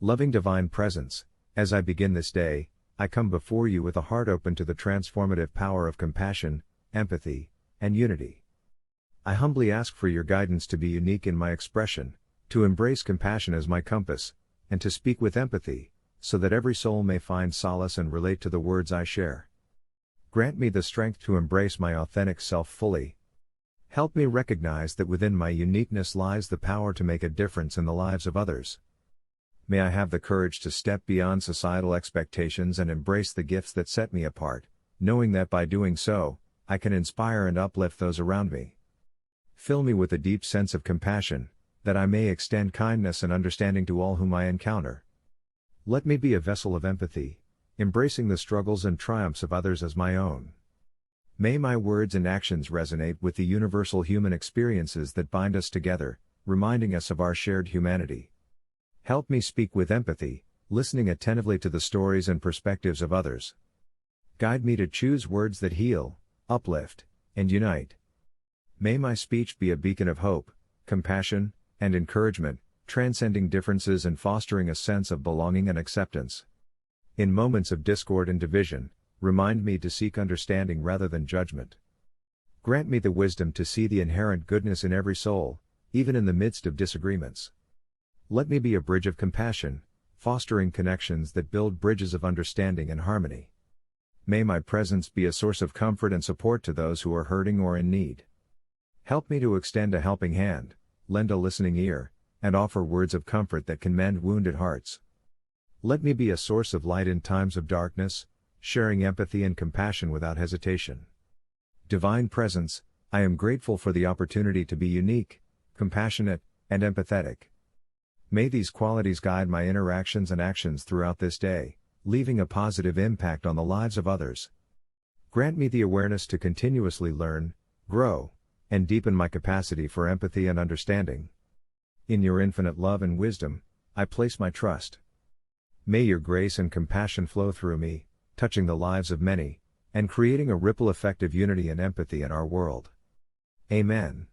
Loving Divine Presence, as I begin this day, I come before you with a heart open to the transformative power of compassion, empathy, and unity. I humbly ask for your guidance to be unique in my expression, to embrace compassion as my compass, and to speak with empathy, so that every soul may find solace and relate to the words I share. Grant me the strength to embrace my authentic self fully. Help me recognize that within my uniqueness lies the power to make a difference in the lives of others. May I have the courage to step beyond societal expectations and embrace the gifts that set me apart, knowing that by doing so, I can inspire and uplift those around me. Fill me with a deep sense of compassion, that I may extend kindness and understanding to all whom I encounter. Let me be a vessel of empathy, embracing the struggles and triumphs of others as my own. May my words and actions resonate with the universal human experiences that bind us together, reminding us of our shared humanity. Help me speak with empathy, listening attentively to the stories and perspectives of others. Guide me to choose words that heal, uplift, and unite. May my speech be a beacon of hope, compassion, and encouragement, transcending differences and fostering a sense of belonging and acceptance. In moments of discord and division, remind me to seek understanding rather than judgment. Grant me the wisdom to see the inherent goodness in every soul, even in the midst of disagreements. Let me be a bridge of compassion, fostering connections that build bridges of understanding and harmony. May my presence be a source of comfort and support to those who are hurting or in need. Help me to extend a helping hand, lend a listening ear, and offer words of comfort that can mend wounded hearts. Let me be a source of light in times of darkness, sharing empathy and compassion without hesitation. Divine Presence, I am grateful for the opportunity to be unique, compassionate, and empathetic. May these qualities guide my interactions and actions throughout this day, leaving a positive impact on the lives of others. Grant me the awareness to continuously learn, grow, and deepen my capacity for empathy and understanding. In your infinite love and wisdom, I place my trust. May your grace and compassion flow through me, touching the lives of many, and creating a ripple effect of unity and empathy in our world. Amen.